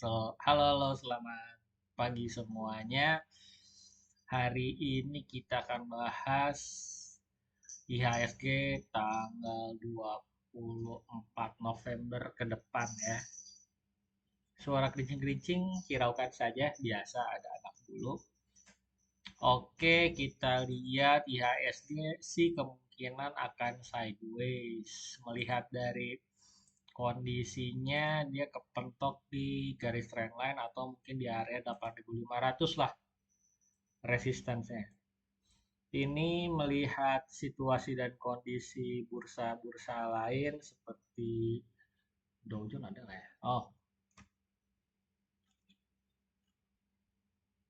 Halo, selamat pagi semuanya. Hari ini kita akan bahas IHSG tanggal 24 November ke depan ya. Suara kerincing-kerincing hiraukan saja, biasa ada anak bulu. Oke, kita lihat IHSG sih kemungkinan akan sideways. Melihat dari kondisinya dia kepentok di garis trendline atau mungkin di area 8.500 lah resistansnya. Ini melihat situasi dan kondisi bursa-bursa lain seperti Dow Jones ada nggak ya? Oh,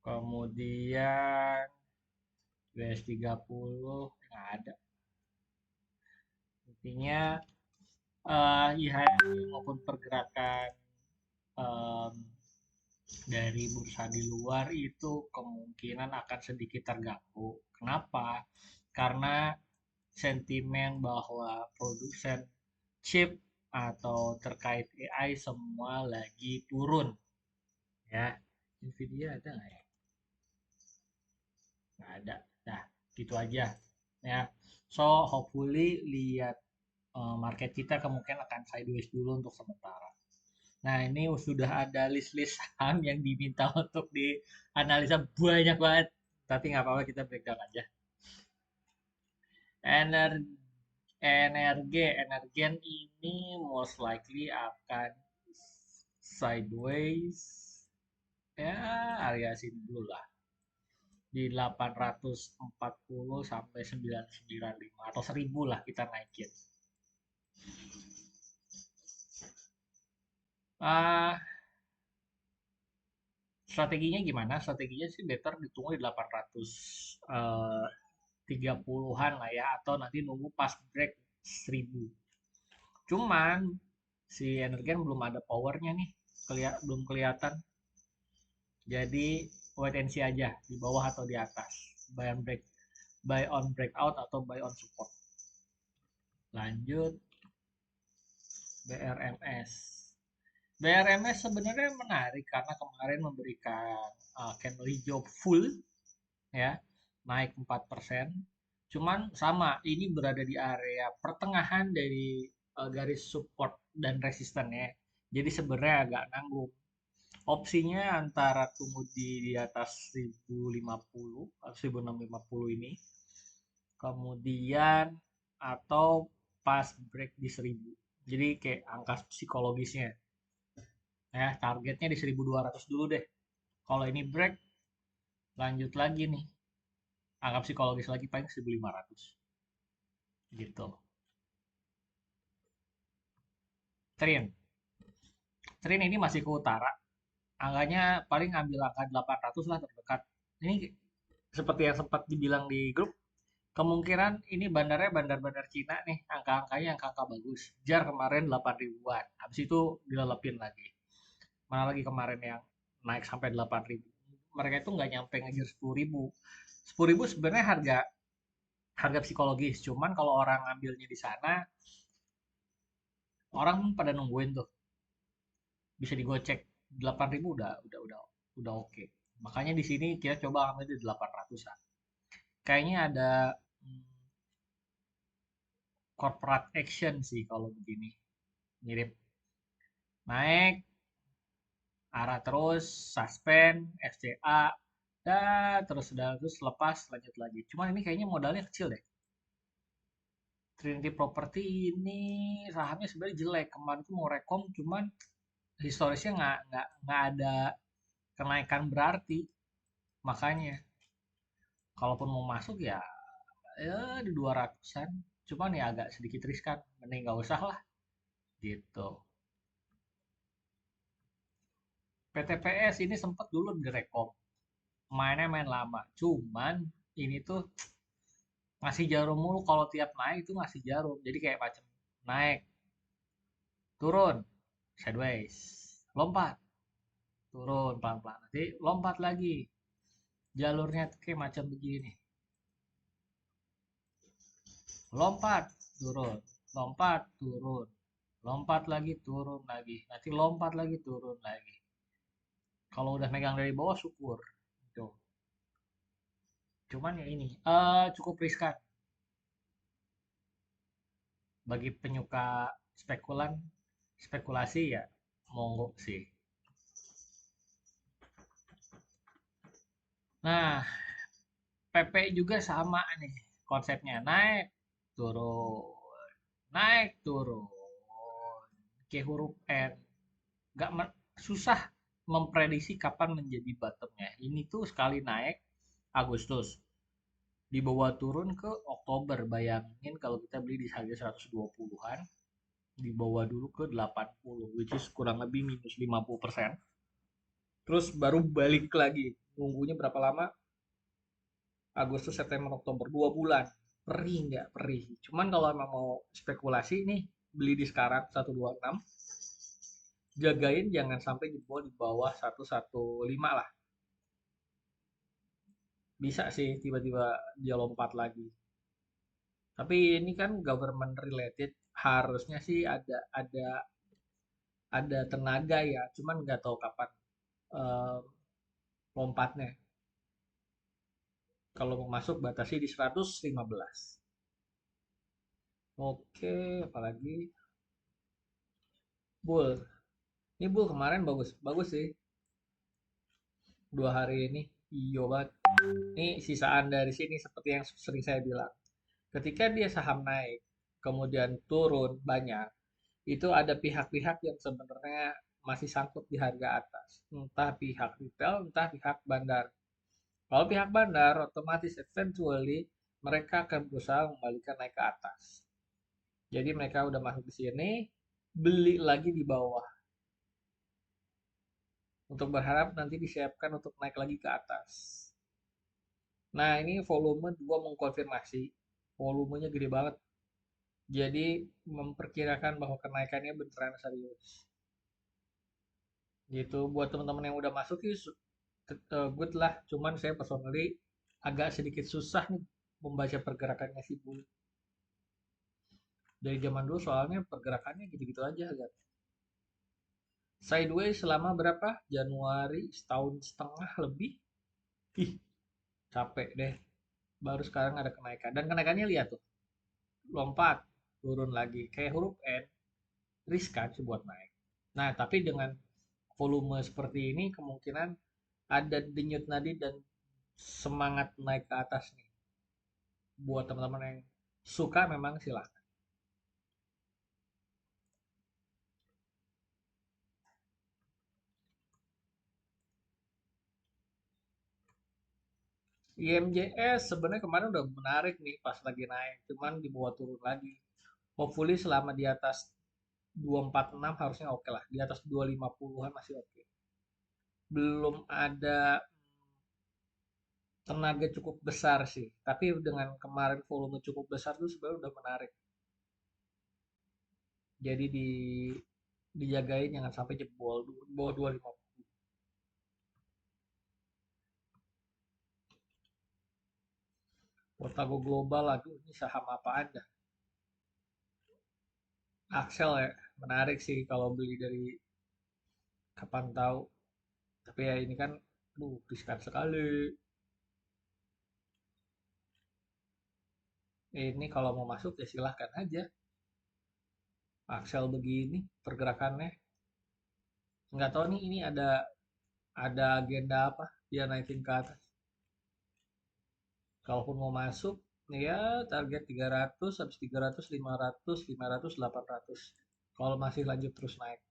kemudian US 30 nggak ada. Intinya IHSG maupun pergerakan em, dari bursa di luar itu kemungkinan akan sedikit terganggu. Kenapa? Karena sentimen bahwa produsen chip atau terkait AI semua lagi turun ya. Nvidia ada nggak ya? Nggak ada. Nah, gitu aja ya. So, hopefully lihat market kita kemungkinan akan sideways dulu untuk sementara. Nah, ini sudah ada list-list saham yang diminta untuk dianalisa banyak banget. Tapi nggak apa-apa, kita breakdown aja. Energi, Energin ini most likely akan sideways. Ya, area sini dulu lah. Di 840 sampai 995 atau 1000 lah kita naikin. Ah, strateginya gimana? Strateginya sih better ditunggu di 830-an lah ya atau nanti nunggu pas break 1000. Cuman si Energen belum ada powernya nih, belum kelihatan. Jadi wait and see aja di bawah atau di atas. Buy on breakout atau buy on support. Lanjut BRMS. BRMS sebenarnya menarik karena kemarin memberikan candle hijau full ya, naik 4%. Cuman sama, ini berada di area pertengahan dari garis support dan resistennya. Jadi sebenarnya agak nanggung. Opsinya antara tunggu di atas 1050 atau 1650 ini, kemudian atau pas break di 1000. Jadi kayak angka psikologisnya ya, targetnya di 1200 dulu deh. Kalau ini break, lanjut lagi nih. Angka psikologis lagi paling 1500 gitu. Trin. Trin ini masih ke utara. Angkanya paling ambil angka 800 lah terdekat. Ini seperti yang sempat dibilang di grup, kemungkinan ini bandarnya bandar-bandar Cina nih, angka-angkanya angka-angka bagus. JAR kemarin 8 ribuan, habis itu dilelepin lagi. Mana lagi kemarin yang naik sampai 8 ribu. Mereka itu nggak nyampe ngejar 10 ribu. 10 ribu sebenarnya harga harga psikologis, cuman kalau orang ngambilnya di sana, orang pada nungguin tuh, bisa digocek 8 ribu udah oke. Makanya di sini kita coba ambil di 800-an. Kayaknya ada hmm, corporate action sih kalau begini. Mirip naik, arah terus, suspend, FCA, dan terus lepas, lanjut lagi. Cuman ini kayaknya modalnya kecil deh. Trinity Property ini sahamnya sebenarnya jelek. Kemarin tuh mau rekom, cuman historisnya nggak ada kenaikan berarti. Makanya, kalaupun mau masuk ya, ya di 200-an. Cuman ya agak sedikit riskan. Mending nggak usah lah. Gitu. PTPS ini sempat dulu direkom. Mainnya main lama. Cuman ini tuh ngasih jarum mulu. Kalau tiap naik itu ngasih jarum. Jadi kayak macam naik, turun, sideways, lompat, turun pelan-pelan. Nanti lompat lagi. Jalurnya tuh kayak macam begini. Lompat, turun, lompat, turun, lompat lagi, turun lagi. Nanti lompat lagi, turun lagi. Kalau udah megang dari bawah syukur. Gitu. Cuman ya ini cukup riskan bagi penyuka spekulasi ya monggo sih. Nah, PP juga sama nih konsepnya turun, turun. Kayak huruf N. Nggak susah memprediksi kapan menjadi bottomnya. Ini tuh sekali naik Agustus, dibawa turun ke Oktober. Bayangin kalau kita beli di harga 120-an, dibawa dulu ke 80, which is kurang lebih minus 50%. Terus baru balik lagi. Nunggunya berapa lama? Agustus, September, Oktober, 2 bulan. Perih nggak? Perih. Cuman kalau emang mau spekulasi nih, beli di sekarang 126, jagain jangan sampai jebol di bawah 115 lah. Bisa sih tiba-tiba dia lompat lagi. Tapi ini kan government related, harusnya sih ada tenaga ya, cuman nggak tahu kapan eh, lompatnya. Kalau mau masuk batasi di 115. Oke, apalagi Bull. Ini Bull kemarin bagus, bagus sih 2 hari ini. Iyo banget. Ini sisaan dari sini seperti yang sering saya bilang. Ketika dia saham naik, kemudian turun banyak, itu ada pihak-pihak yang sebenarnya masih sangkut di harga atas. Entah pihak retail, entah pihak bandar. Kalau pihak bandar, otomatis eventually mereka akan berusaha membalikan naik ke atas. Jadi mereka udah masuk di sini, beli lagi di bawah. Untuk berharap nanti disiapkan untuk naik lagi ke atas. Nah ini volume 2 mengkonfirmasi. Volumenya gede banget. Jadi memperkirakan bahwa kenaikannya beneran serius. Gitu buat teman-teman yang udah masuk sih good lah. Cuman saya personally agak sedikit susah nih membaca pergerakannya si Bull. Dari zaman dulu soalnya pergerakannya gitu-gitu aja kan. Sideways selama berapa? Januari setahun setengah lebih. Ih, capek deh. Baru sekarang ada kenaikan. Dan kenaikannya lihat tuh, lompat, turun lagi. Kayak huruf N, riskan sih buat naik. Nah, tapi dengan volume seperti ini kemungkinan ada denyut nadi dan semangat naik ke atas nih. Buat teman-teman yang suka memang silahkan. IMJS sebenarnya kemarin udah menarik nih pas lagi naik, cuman dibawa turun lagi. Hopefully selama di atas 246 harusnya oke lah. Di atas 250-an masih oke. Belum ada tenaga cukup besar sih. Tapi dengan kemarin volume cukup besar tuh sebenarnya udah menarik. Jadi dijagain jangan sampai jebol bawah 250. Portago Global, aduh ini saham apaan dah? Axel ya, menarik sih kalau beli dari kapan tahu. Tapi ya ini kan, riskan sekali. Ini kalau mau masuk ya silahkan aja. Axel begini pergerakannya. Nggak tahu nih ini ada agenda apa dia naikin ke atas. Kalaupun mau masuk, ya target 300, habis 300, 500, 500, 800. Kalau masih lanjut terus naik.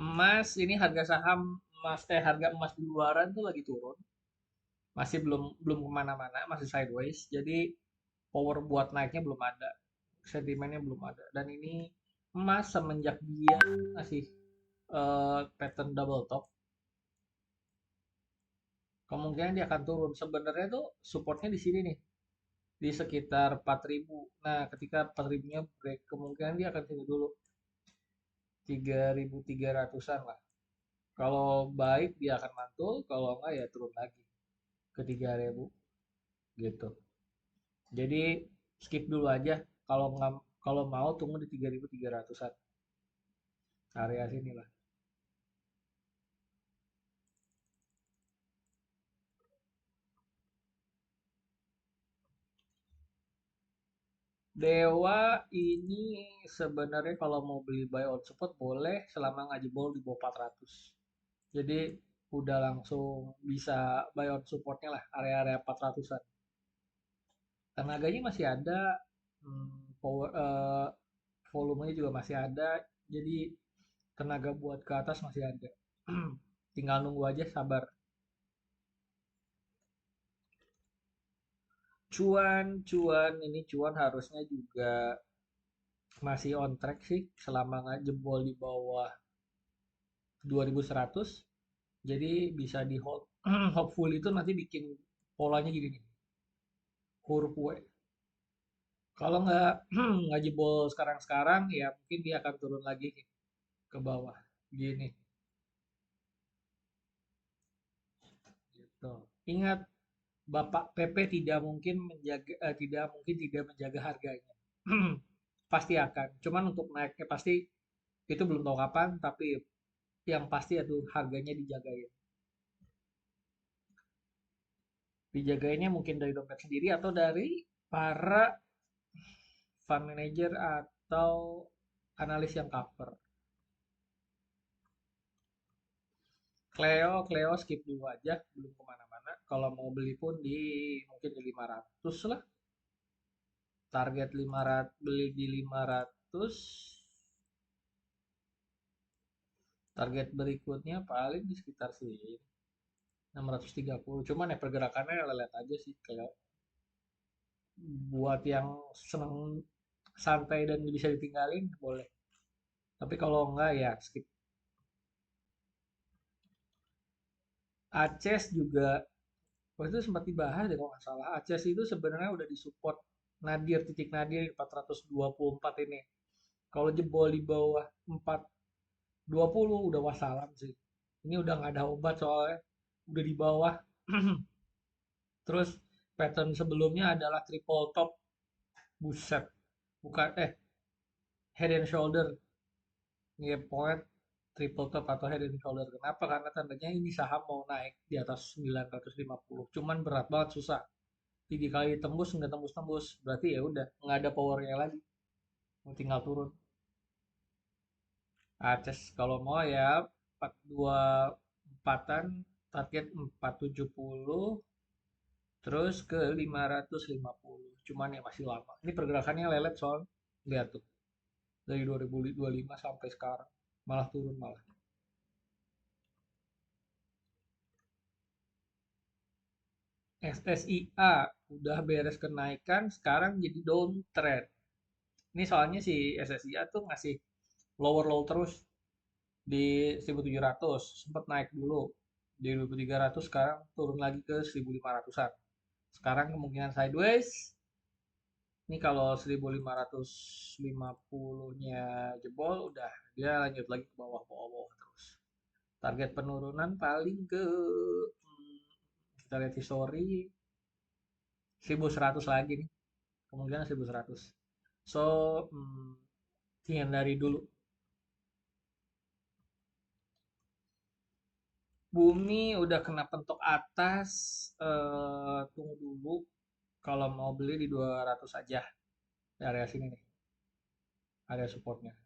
Emas ini harga emas di luaran tuh lagi turun. Masih belum belum kemana-mana, masih sideways. Jadi power buat naiknya belum ada. Sentimennya belum ada. Dan ini emas semenjak dia masih pattern double top, kemungkinan dia akan turun. Sebenarnya tuh supportnya di sini nih, di sekitar 4.000. Nah, ketika 4.000-nya break, kemungkinan dia akan sini dulu 3.300-an lah. Kalau baik dia akan mantul, kalau enggak ya turun lagi ke 3.000 gitu. Jadi skip dulu aja kalau nggak kalau mau tunggu di 3.300-an area sini lah. Dewa ini sebenarnya kalau mau beli buy on support boleh selama nggak jebol di bawah 400. Jadi udah langsung bisa buy on supportnya lah area-area 400-an. Tenaganya masih ada, volumenya juga masih ada, jadi tenaga buat ke atas masih ada. Tinggal nunggu aja sabar. Cuan ini cuan harusnya juga masih on track sih selama nggak jebol di bawah 2100. Jadi bisa di hold. Hopefully itu nanti bikin polanya gini nih, huruf W. Kalau nggak nggak jebol sekarang-sekarang, ya mungkin dia akan turun lagi ke bawah. Gini, gitu. Ingat, Bapak PP tidak mungkin tidak menjaga harganya. Pasti akan. Cuman untuk naiknya pasti itu belum tahu kapan, tapi yang pasti itu harganya dijagain. Dijagainnya mungkin dari dompet sendiri atau dari para fund manager atau analis yang cover. Cleo skip dulu aja, belum kemana-mana. Kalau mau beli pun di mungkin di 500 lah. Target 500, beli di 500. Target berikutnya paling di sekitar sini 630. Cuman ya pergerakannya lelet aja sih, kayak buat yang seneng santai dan bisa ditinggalin boleh. Tapi kalau enggak ya skip. Aces juga waktu itu sempat dibahas deh kalau nggak salah. Aces itu sebenarnya udah disupport nadir, titik nadir 424 ini. Kalau jebol di bawah 420 udah wassalam sih. Ini udah nggak ada obat soalnya. Udah di bawah. Terus pattern sebelumnya adalah triple top. Buset. Bukan, head and shoulder. Ini point triple top atau head and shoulder. Kenapa? Karena tandanya ini saham mau naik di atas 950. Cuman berat banget, susah. 3 kali tembus nggak tembus-tembus. Berarti ya udah nggak ada powernya lagi. Mau tinggal turun. Aces kalau mau ya 424-an, target 470, terus ke 550. Cuman ya masih lama. Ini pergerakannya lelet soal. Lihat tuh. Dari 2025 sampai sekarang. Malah turun malah. SSIA udah beres kenaikan, sekarang jadi downtrend. Ini soalnya si SSIA tuh ngasih lower low terus di 1700, sempat naik dulu di 2300, sekarang turun lagi ke 1500-an. Sekarang kemungkinan sideways. Ini kalau 1550-nya jebol udah dia lanjut lagi ke bawah-bawah terus. Target penurunan paling ke kita lihat history 1100 lagi nih. Kemungkinan 1100. So, hindari dulu. Bumi udah kena pentok atas, tunggu dulu. Kalau mau beli di 200 aja, di area sini nih, area supportnya.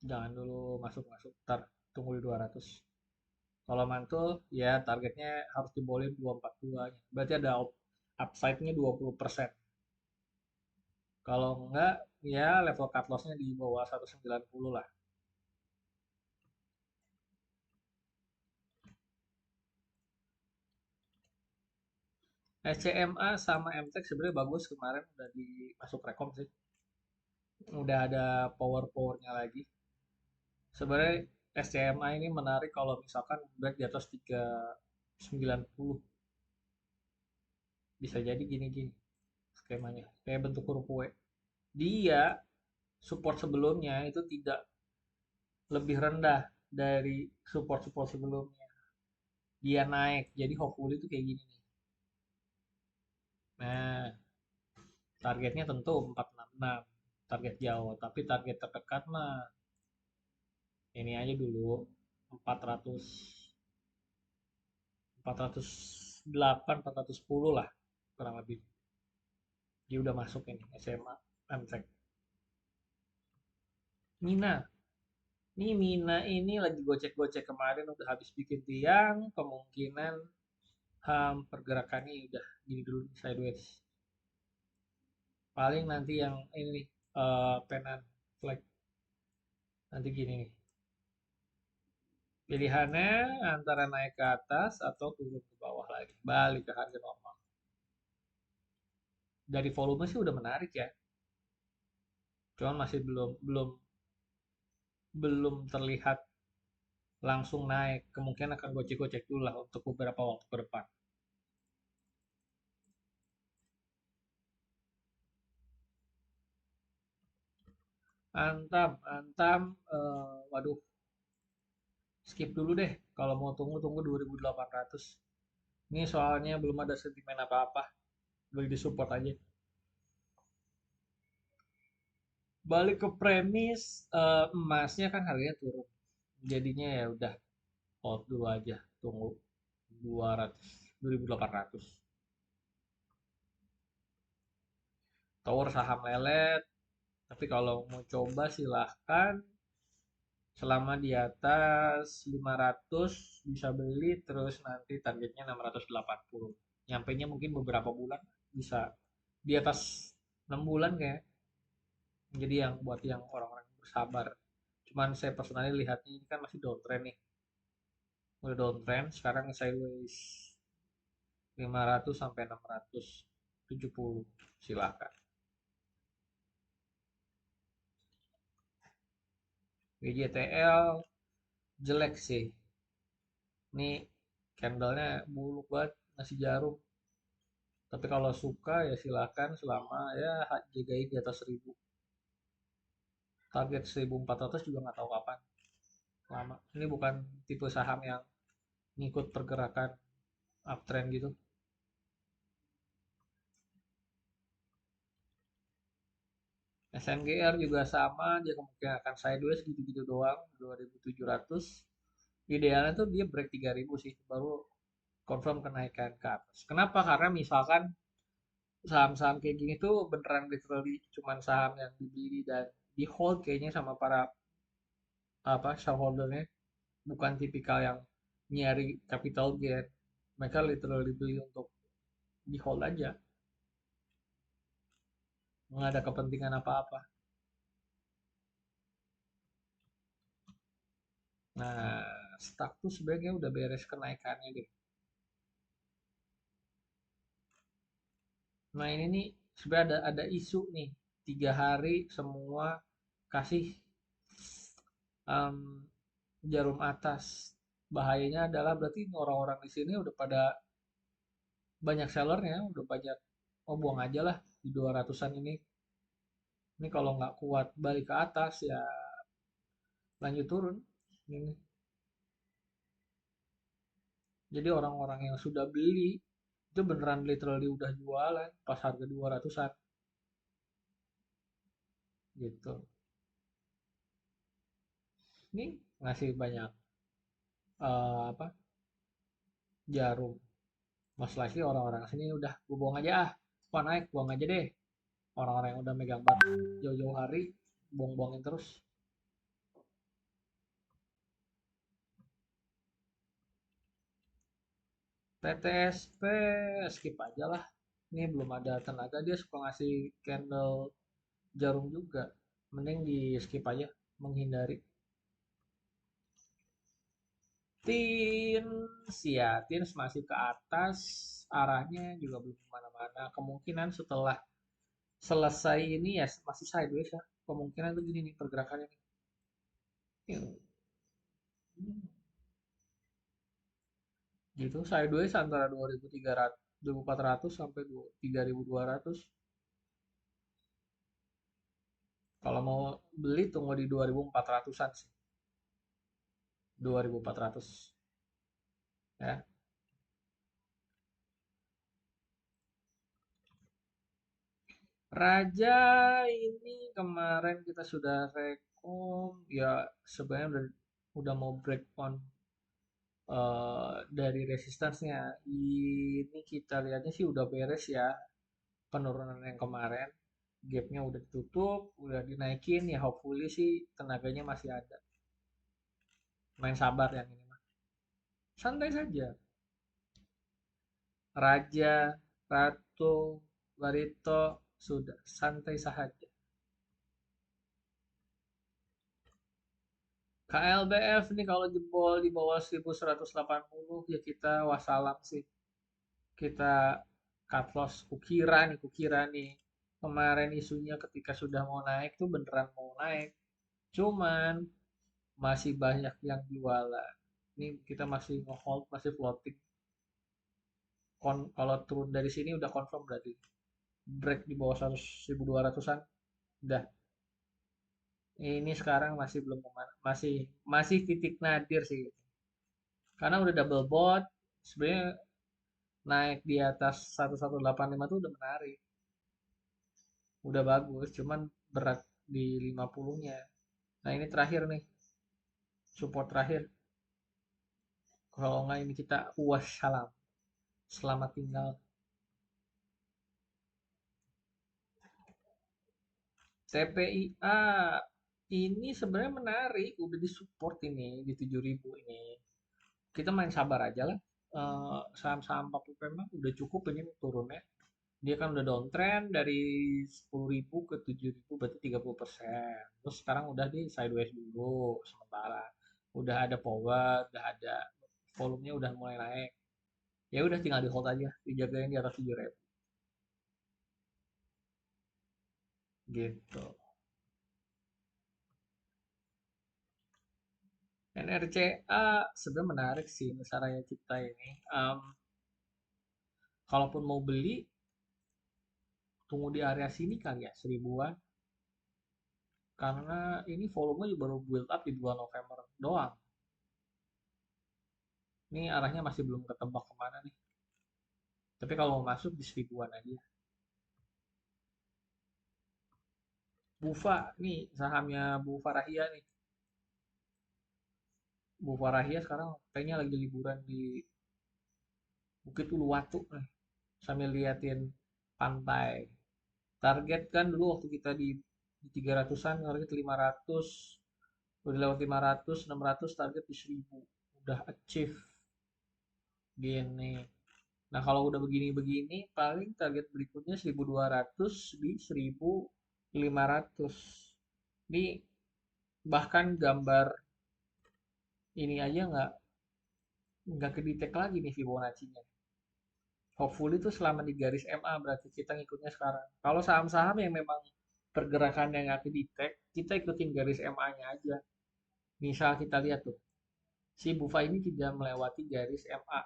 Jangan dulu masuk-masuk, ntar tunggu di 200. Kalau mantul, ya targetnya harus dibolin 242. Berarti ada upside-nya 20%. Kalau enggak, ya level cut loss-nya di bawah 190 lah. SCMA sama MTEK sebenarnya bagus, kemarin udah masuk rekom sih. Udah ada power-powernya lagi. Sebenarnya SCMA ini menarik kalau misalkan break di atas 390. Bisa jadi gini-gini skemanya. Kayak bentuk huruf W. Dia support sebelumnya itu tidak lebih rendah dari support-support sebelumnya. Dia naik. Jadi hopefully itu kayak gini nih. Nah, targetnya tentu 466. Target jauh. Tapi target terdekat mah ini aja dulu. 400, 408, 410 lah kurang lebih. Dia udah masuk ini SMA MTech. Mina, Mina ini lagi gocek-gocek kemarin udah habis bikin tiang, kemungkinan pergerakannya udah gini dulu sideways. Paling nanti yang ini nih, penan flag nanti gini nih. Pilihannya antara naik ke atas atau turun ke bawah lagi, balik ke harga normal. Dari volume sih udah menarik ya, cuman masih belum belum belum terlihat langsung naik. Kemungkinan akan gocek-gocek dulu lah untuk beberapa waktu ke depan. Antam, Antam, waduh, skip dulu deh. Kalau mau tunggu tunggu 2800. Ini soalnya belum ada sentimen apa-apa, beli di support aja. Balik ke premis, emasnya kan harganya turun. Jadinya ya udah hold dulu aja, tunggu 200, 2800. Tower saham lelet, tapi kalau mau coba silahkan. Selama di atas 500 bisa beli, terus nanti targetnya 680. Nyampainya mungkin beberapa bulan, bisa di atas 6 bulan kayak. Jadi yang buat yang orang-orang bersabar. Cuman saya personally lihatnya ini kan masih downtrend nih. Udah downtrend, sekarang sideways 500 sampai 670. Silakan. WJTL jelek sih. Ini candlenya buluk banget, masih jarum. Tapi kalau suka ya silakan selama ya jagain di atas 1000. Target 1400 juga nggak tahu kapan. Lama. Ini bukan tipe saham yang ngikut pergerakan uptrend gitu. SNGR juga sama, dia kemungkinan akan sideways gitu-gitu doang, 2700. Idealnya tuh dia break 3000 sih, baru confirm kenaikan ke atas. Kenapa? Karena misalkan saham-saham kayak gini tuh beneran literally cuman saham yang dibeli dan di hold kayaknya sama para apa shareholdernya, bukan tipikal yang nyari capital gain. Mereka literally beli untuk di hold aja, nggak ada kepentingan apa-apa. Nah, stock tuh sebenarnya udah beres kenaikannya deh. Nah ini nih sebenarnya ada isu nih, 3 hari semua kasih em, jarum atas. Bahayanya adalah berarti orang-orang di sini udah pada banyak sellernya, udah banyak, oh buang aja lah di 200-an ini. Ini kalau nggak kuat balik ke atas ya lanjut turun. Ini. Jadi orang-orang yang sudah beli itu beneran literally udah jualan pas harga 200-an gitu. Ini ngasih banyak apa jarum. Most likely orang-orang sini udah gue buang aja ah. Wah naik buang aja deh. Orang-orang yang udah megang batu jauh-jauh hari buang-buangin terus. TTSP skip aja lah. Ini belum ada tenaga, dia suka ngasih candle jarum juga. Mending di skip aja, menghindari. Tins ya, Tins masih ke atas, arahnya juga belum kemana-mana. Kemungkinan setelah selesai ini ya masih sideways ya. Kemungkinan tuh gini nih pergerakannya nih. Gitu sideways antara 2300, 2400 sampai 3200. Kalau mau beli tunggu di 2400-an sih. 2400 ya. Raja ini kemarin kita sudah rekom ya, sebenarnya udah mau break on dari resistance-nya. Ini kita lihatnya sih udah beres ya. penurunan yang kemarin, gapnya udah ditutup, udah dinaikin, ya hopefully sih tenaganya masih ada. Main sabar yang ini mah. Santai saja. Raja, Ratu, Barito, sudah santai saja. KLBF nih kalau jebol di bawah 1180 ya kita wassalam sih. Kita cut loss. Kukira nih kemarin isunya ketika sudah mau naik tuh beneran mau naik. Cuman masih banyak yang jualan. Ini kita masih nge-hold, masih floating. Kalau turun dari sini udah confirm berarti. Break di bawah 100, 1200-an. Udah. Ini sekarang masih belum masih masih titik nadir sih. Karena udah double bot, sebenarnya naik di atas 1185 tuh udah menarik. Udah bagus, cuman berat di 50-nya. Nah, ini terakhir nih, support terakhir. Kalau nggak ini kita wassalam. Selamat tinggal. TPIA ini sebenarnya menarik, udah disupport ini di 7.000 ini. Kita main sabar aja lah. Saham-saham 40 memang udah cukup ini turunnya. Dia kan udah downtrend dari 10.000 ke 7.000 berarti 30%. Terus sekarang udah di sideways dulu sementara. Udah ada power, udah ada volumenya udah mulai naik. Ya udah tinggal di hold aja, dijagain di atas 7.000 gitu. NRCA sebenarnya menarik sih Nusa Raya Cipta ini. Kalaupun mau beli, tunggu di area sini kali ya, 1000-an. Karena ini volumenya baru build up di bulan November doang. Ini arahnya masih belum ketebak kemana nih. Tapi kalau mau masuk di 1000-an aja. Bufa, nih sahamnya Bu Farahia nih. Bu Farahia sekarang kayaknya lagi liburan di Bukit Uluwatu nih. Sambil liatin pantai. Target kan dulu waktu kita di 300-an, target 500. Udah lewat 500, 600, target di 1000. Udah achieve. Gini. Nah, kalau udah begini-begini, paling target berikutnya 1200 di 1500. Ini bahkan gambar ini aja nggak kedetek lagi nih Fibonacci-nya. Hopefully itu selama di garis MA berarti kita ngikutnya sekarang. Kalau saham-saham yang memang pergerakannya nggak kedetek, kita ikutin garis MA-nya aja. Misal kita lihat tuh, si Bufa ini tidak melewati garis MA,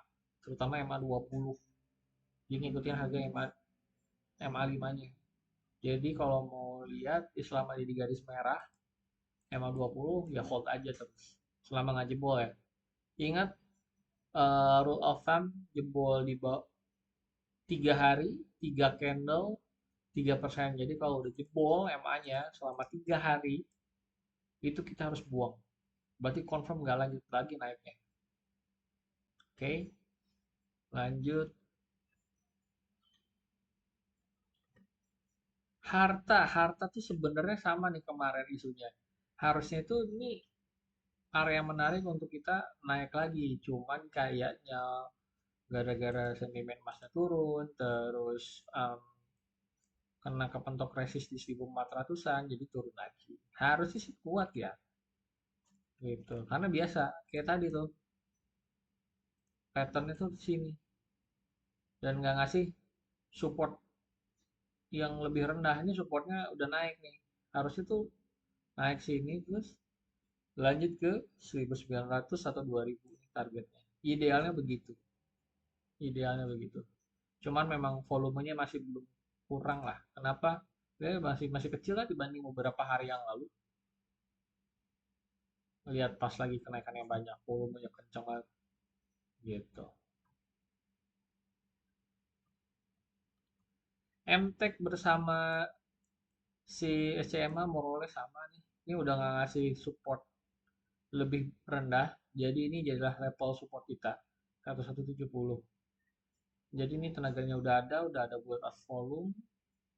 terutama MA 20. Dia ngikutin harga MA 5-nya. Jadi kalau mau lihat selama di garis merah MA 20 ya hold aja terus. Selama nggak jebol ya. Ingat rule of thumb jebol di bawah 3 hari, 3 candle, 3%. Jadi kalau udah jebol MA-nya selama 3 hari itu kita harus buang. Berarti confirm nggak lanjut lagi naiknya. Oke, lanjut. Harta tuh sebenarnya sama nih kemarin isunya. Harusnya itu ini area menarik untuk kita naik lagi. Cuman kayaknya gara-gara sentimen emasnya turun, terus kena kepentok resist di 1400-an, jadi turun lagi. Harusnya sih kuat ya, gitu. Karena biasa, kayak tadi tuh, patternnya tuh di sini. Dan nggak ngasih support yang lebih rendah. Ini supportnya udah naik nih. Harusnya tuh naik sini, terus lanjut ke 1900 atau 2000 targetnya. Idealnya begitu. Idealnya begitu. Cuman memang volumenya masih belum kurang lah. Kenapa? Dia masih masih kecil lah dibanding beberapa hari yang lalu. Lihat pas lagi kenaikan yang banyak, volumenya kencang banget gitu. MTech bersama si SCMA moralnya sama nih. Ini udah nggak ngasih support lebih rendah. Jadi ini jadilah level support kita 1170. Jadi ini tenaganya udah ada buat up volume.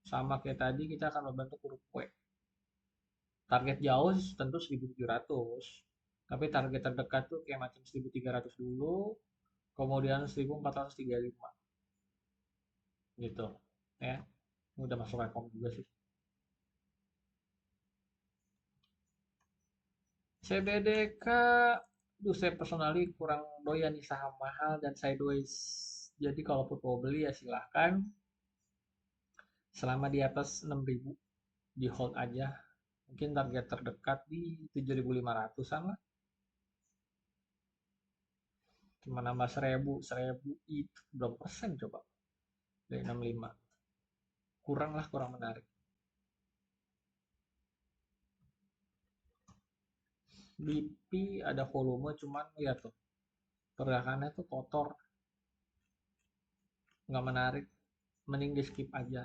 Sama kayak tadi kita akan membentuk huruf W. Target jauh tentu 1700. Tapi target terdekat tuh kayak macam 1300 dulu, kemudian 1435 gitu. Ya, ini udah masuk rekom juga sih. CBDK, duh saya personally kurang doyan nih saham mahal dan sideways. Jadi kalaupun mau beli ya silahkan. Selama di atas 6.000 di hold aja. Mungkin target terdekat di 7.500-an lah. Cuma nambah 1000 itu berapa persen coba? Dari 65. Kurang lah, kurang menarik. BP ada volume cuman lihat tuh. Pergerakannya tuh kotor. Nggak menarik. Mending di skip aja.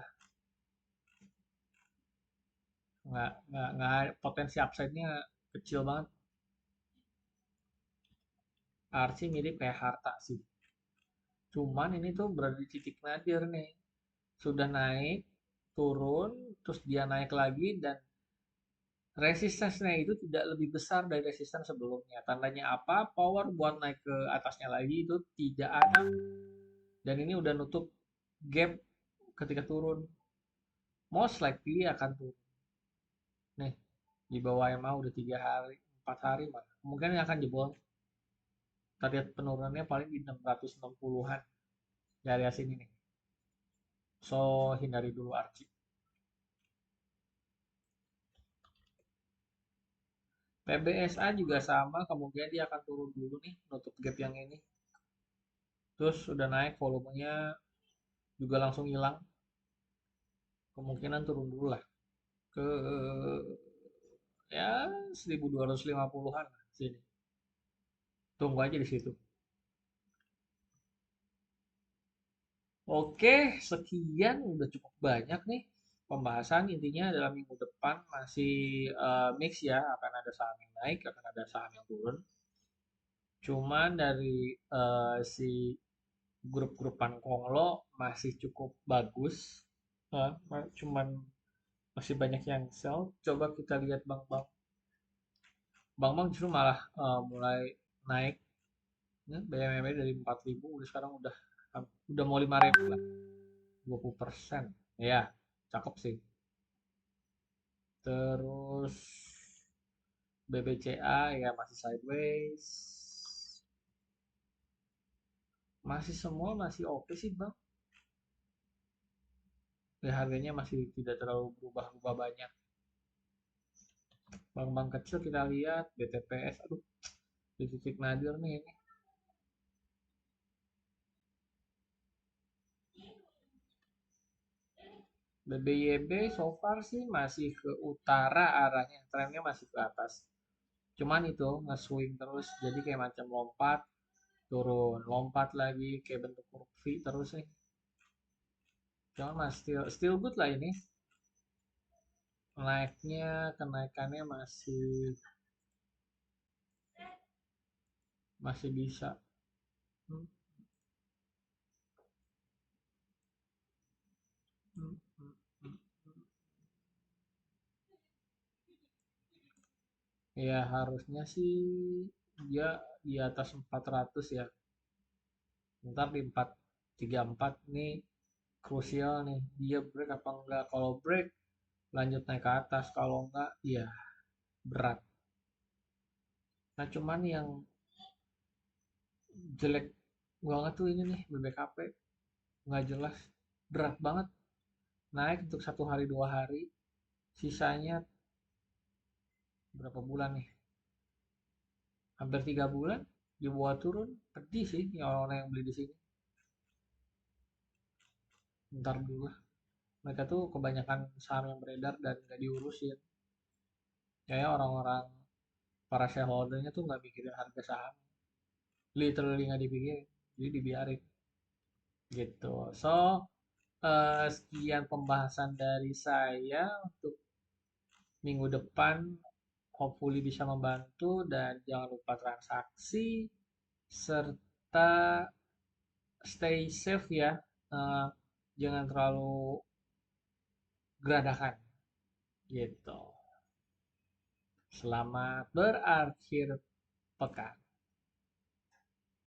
Nggak, potensi upside-nya kecil banget. Archie mirip kayak harta sih. Cuman ini tuh berada di titik nadir nih. Sudah naik, turun, terus dia naik lagi dan resistensinya itu tidak lebih besar dari resisten sebelumnya. Tandanya apa? Power buat naik ke atasnya lagi itu tidak ada. Dan ini udah nutup gap ketika turun. Most likely akan turun. Nih, di bawah MA udah 3 hari, 4 hari malah. Kemungkinan akan jebol. Target penurunannya paling di 660-an di area sini nih. So, hindari dulu Archie. PBSA juga sama, kemungkinan dia akan turun dulu nih, nutup gap yang ini. Terus udah naik volumenya juga langsung hilang. Kemungkinan turun dulu lah ke ya 1250-an sini. Tunggu aja di situ. Oke, sekian udah cukup banyak nih pembahasan. Intinya dalam minggu depan masih mix ya, akan ada saham yang naik, akan ada saham yang turun. Cuman dari si grup-grupan Konglo masih cukup bagus. Cuman masih banyak yang sell. Coba kita lihat bank-bank. Bank-bank justru malah mulai naik. Ya, BMM dari 4.000 udah sekarang udah mau 5.000 lah. 20%. Ya, cakep sih. Terus BBCA ya masih sideways. Masih semua masih oke sih bang. Ya, harganya masih tidak terlalu berubah-ubah banyak. Bank-bank kecil kita lihat BTPS, aduh di titik nadir nih ini. BBYB so far sih masih ke utara arahnya, trennya masih ke atas. Cuman itu nge-swing terus, jadi kayak macam lompat, turun, lompat lagi, kayak bentuk huruf V terus nih. Cuman mas still good lah ini. Naiknya, kenaikannya masih masih bisa. Hmm, hmm, hmm, hmm. Ya harusnya sih dia di atas 400 ya. Ntar di 434 nih krusial nih. Dia break apa enggak? Kalau break lanjut naik ke atas. Kalau enggak, ya berat. Nah cuman yang jelek banget tuh ini nih BBKP. Nggak jelas. Berat banget. Naik untuk 1 hari 2 hari. Sisanya berapa bulan nih? Hampir 3 bulan. Dibawa turun. Pedih sih yang orang-orang yang beli di sini. Ntar dulu lah. Mereka tuh kebanyakan saham yang beredar dan nggak diurusin. Kayak orang-orang para shareholdernya tuh nggak mikirin harga saham. Literally nggak dipikirin. Jadi dibiarin. Gitu. So, sekian pembahasan dari saya untuk minggu depan. Hopefully bisa membantu dan jangan lupa transaksi serta stay safe ya. Eh, jangan terlalu geradakan gitu. Selamat berakhir pekan.